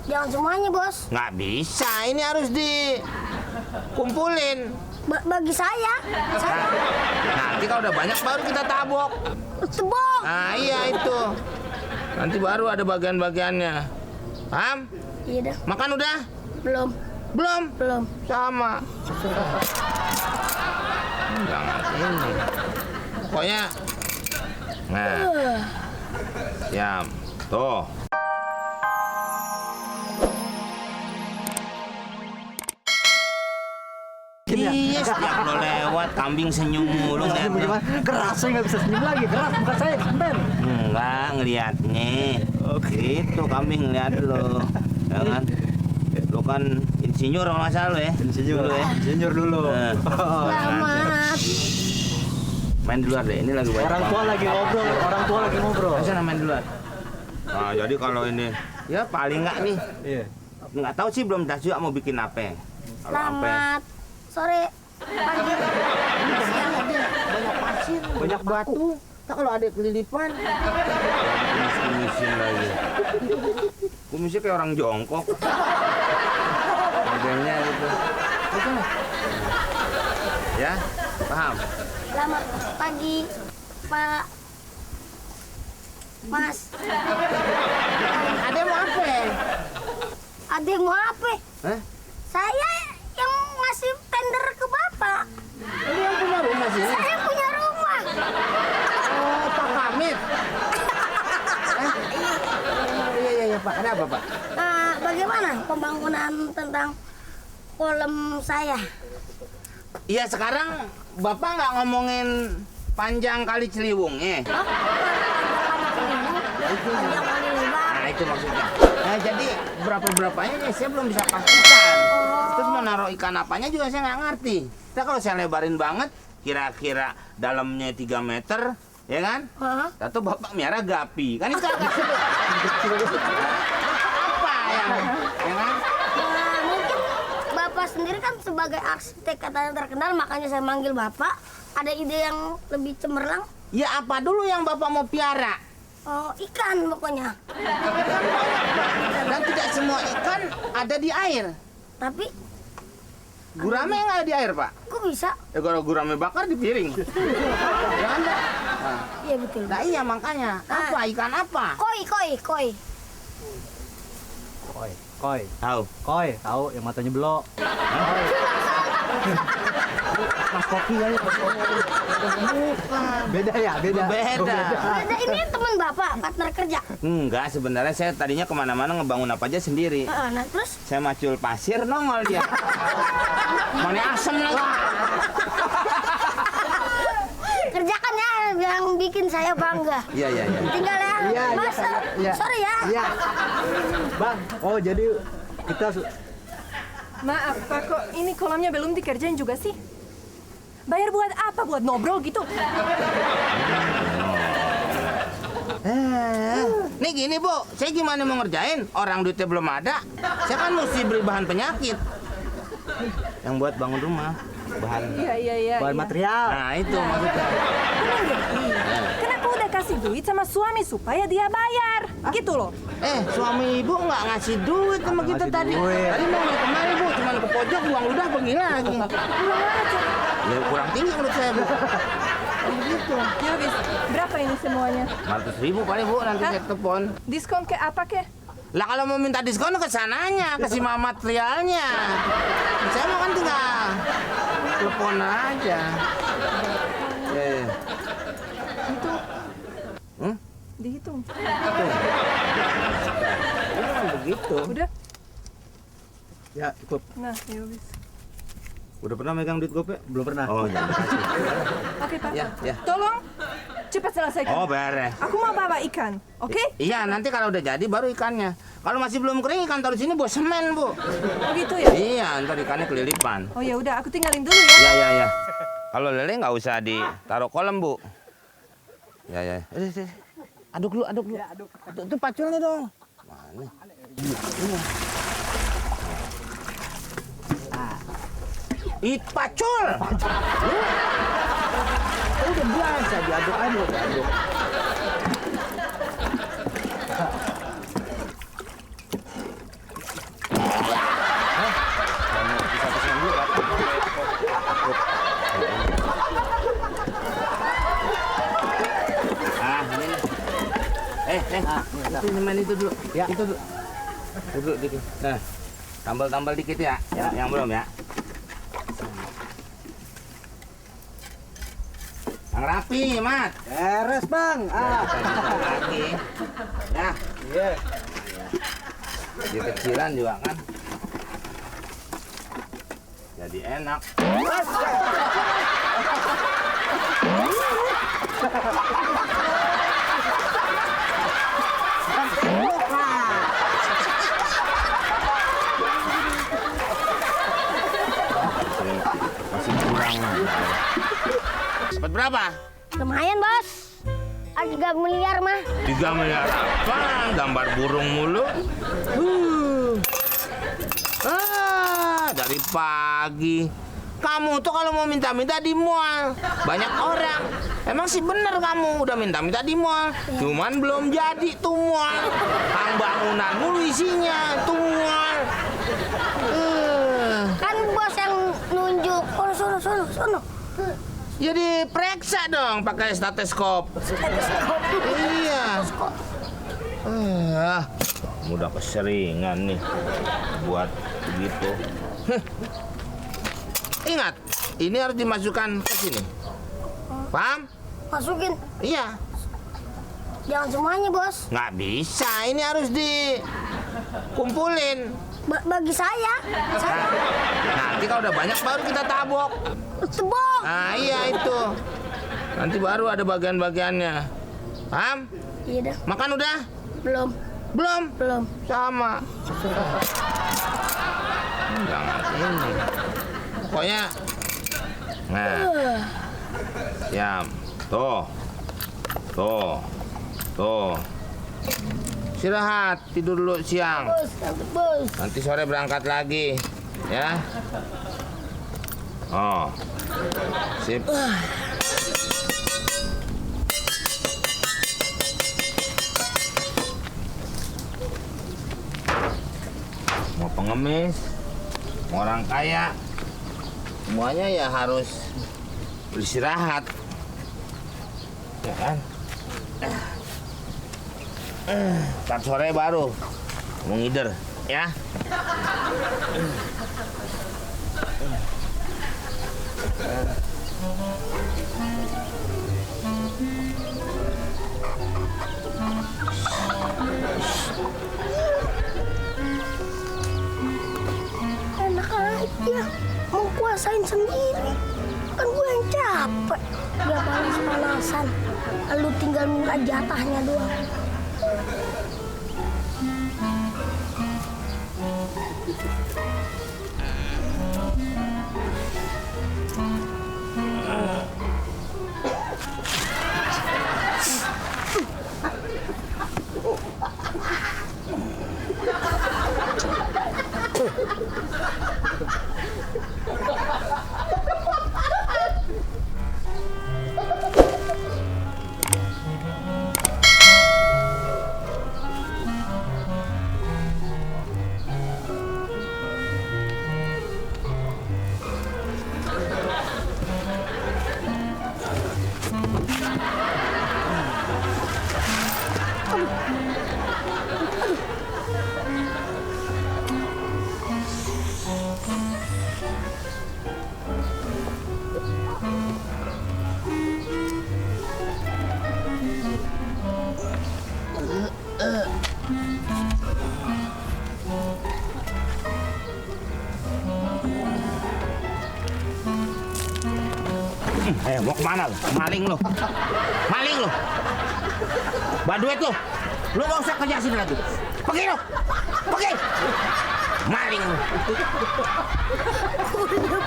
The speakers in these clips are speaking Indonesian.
Jangan semuanya, Bos. Nggak bisa, ini harus dikumpulin. Bagi saya. Nanti kalau udah banyak baru kita tabok. Tebok. Nah iya itu. Nanti baru ada bagian-bagiannya. Paham? Iya dah. Makan udah? Belum. Belum? Belum. Sama. Jangan ini. Pokoknya. Nah. Siap. Tuh. Iya, setiap lo lewat kambing senyum mulu ngeliatnya. Keras, saya nggak bisa senyum lagi. Keras, bukan saya, kesempen. Enggak, ngeliatnya. Itu kambing ngeliat lo. Ya kan? Lo kan insinyur kalau nggak salah lo ya. Insinyur Dulu ya. Insinyur dulu. Selamat. Main di luar deh, ini lagi banyak Orang tua banget. lagi ngobrol, orang tua lagi ngobrol. Sana main di luar. Nah, jadi kalau ini ya paling nggak nih. Iya. Nggak tahu sih, belum tas juga mau bikin apa. Kalau apa? Selamat sore. Pagi. Siang tadi. Banyak pasir, banyak batu. Tak kalau ada kelilipan. Kumisin lagi. Kumisnya kayak orang jongkok. Modelnya gitu. Ya, paham? Selamat pagi, Pak. Mas. Ada mau apa? Ada mau apa? Hah? Saya yang ngasih tender ke Bapak. Ini yang punya rumah sih. Saya punya rumah. Oh, Pak Kamit. Iya, Pak. Ada apa, Pak? Nah, bagaimana pembangunan tentang kolam saya? Iya, sekarang Bapak nggak ngomongin panjang kali Ciliwungnya. Panjang kali lebar. Nah, itu maksudnya. Nah, jadi berapa-berapanya nih saya belum bisa pastikan. Terus mau naruh ikan apanya juga saya nggak ngerti. Kita kalau saya lebarin banget, kira-kira dalamnya 3 meter, ya kan? Hah? Atau Bapak miara gapi. Kan itu agak apa ya kan? Nah, mungkin Bapak sendiri kan sebagai arsitek katanya terkenal, makanya saya manggil Bapak. Ada ide yang lebih cemerlang? Ya apa dulu yang Bapak mau piara? Oh, ikan pokoknya. Dan tidak semua ikan ada di air. Tapi Gurame nggak ada di air, Pak. kok bisa? Ya kalau gurame bakar di piring. Ya kan, Pak? Nah, Iya betul. nah iya makanya. Apa? Ikan apa? Koi. Koi, koi, Tahu. koi, tahu yang matanya belok. Mas kopi ya, Mas kopi. Beda ya, beda. Beda. Ada ini teman Bapak, partner kerja. Enggak, sebenarnya saya tadinya kemana-mana ngebangun apa aja sendiri. Nah, terus Saya macul pasir, nongol dia. Mana asem lagi. kerjakan ya yang bikin saya bangga. Iya. Tinggal ya, Iya, Mas. iya. Sorry ya. Iya. Bang, oh jadi kita Maaf Pak, kok ini kolamnya belum dikerjain juga sih? Bayar buat apa? Buat ngobrol gitu? Nih gini, Bu. Saya gimana mau ngerjain? Orang duitnya belum ada. Saya kan mesti beli bahan penyakit. Yang buat bangun rumah. Bahan. Iya. bahan material. Nah, itu maksudnya. Emang gitu? Kan aku udah kasih duit sama suami supaya dia bayar. Gitu loh. Suami Ibu nggak ngasih duit sama kita ngasih tadi. duit. Tadi mau kemari, Bu. Cuman ke pojok, buang ludah pergi lagi. Ya kurang tinggi menurut saya, Bu. Begitu. Ya habis, berapa ini semuanya? 100.000 paling, Bu, nanti Hah? saya telepon. Diskon ke apa ke? Lah kalau mau minta diskon ke sananya, ke si materialnya. Saya mau kan tinggal telepon aja. Ya. Hitung. Hmm? Dihitung. Memang begitu. Udah? Ya, cukup. Nah, ya habis. Udah pernah megang duit gope? Belum pernah. Oh, ya. Oke Pak. Ya. Tolong cepat selesaikan. Oh, beres. Aku mau bawa ikan, oke? Iya, nanti kalau udah jadi baru ikannya. Kalau masih belum kering, ikan taruh sini buat semen, Bu. Oh gitu ya? Iya, ntar ikannya kelilipan. Oh ya udah, aku tinggalin dulu ya. Ya. Kalau lele nggak usah ditaruh kolam, Bu. Ya. Aduk dulu. Aduk. Itu paculnya dong. Mana? Pacul. Udah biasa diaduk aja, diaduk. Itu main itu dulu. Ya. Itu dulu. Duduk dikit. Nah, tambal dikit ya. Yang belum ya. Yang rapi, Mat. Beres, Bang. Lagi. Ya, Iya. di kecilan juga kan. Jadi enak. Masih kurang. Dapat berapa? Lumayan, Bos. Ada 3 miliar mah. 3 miliar apa? Gambar burung mulu. Dari pagi. Kamu tuh kalau mau minta-minta di mall. Banyak orang. Emang sih bener kamu udah minta-minta di mall. Cuman belum jadi tuh mall. Kang bangunan mulu isinya tuh mall. Kan Bos yang nunjuk. Oh, sono. Jadi periksa dong pakai stetoskop. Iya. Udah keseringan nih buat begitu. Ingat, ini harus dimasukkan ke sini. Paham? Masukin. Iya. Jangan semuanya, Bos. Nggak bisa, ini harus dikumpulin. Bagi saya. Nanti kalau udah banyak baru kita tabok. Tebok. Nah iya itu. Nanti baru ada bagian-bagiannya. Paham? Iya dah. Makan udah? Belum. Belum? Sama. Jangan ini. Pokoknya. Nah. Siap. Tuh. Istirahat, tidur dulu siang. Bos. Nanti sore berangkat lagi. Ya. Oh. Sip. Mau pengemis, mau orang kaya, semuanya ya harus beristirahat. Ya kan? Ntar sore baru mau ngider, ya. Enak aja. Mau kuasain sendiri. Kan gue yang capek. Dia panas-panasan. Lalu tinggal minta jatahnya doang. Mau kemana lo? Maling lo. Baduet lo. Lo gak usah kerja sini lagi. Pergi lo. Pergi. Maling lo.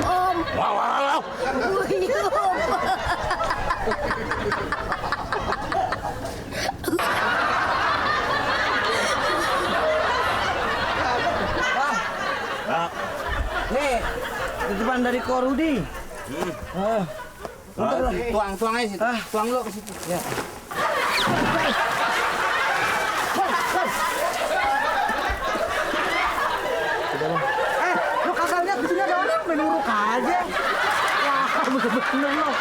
Om. Wow. Nih, titipan dari Korudi. Tuang aja situ. Tuang lo ke situ. Ya. Lu kagak lihat di sini ada orang main uruk aja. Wah, bener-bener lo.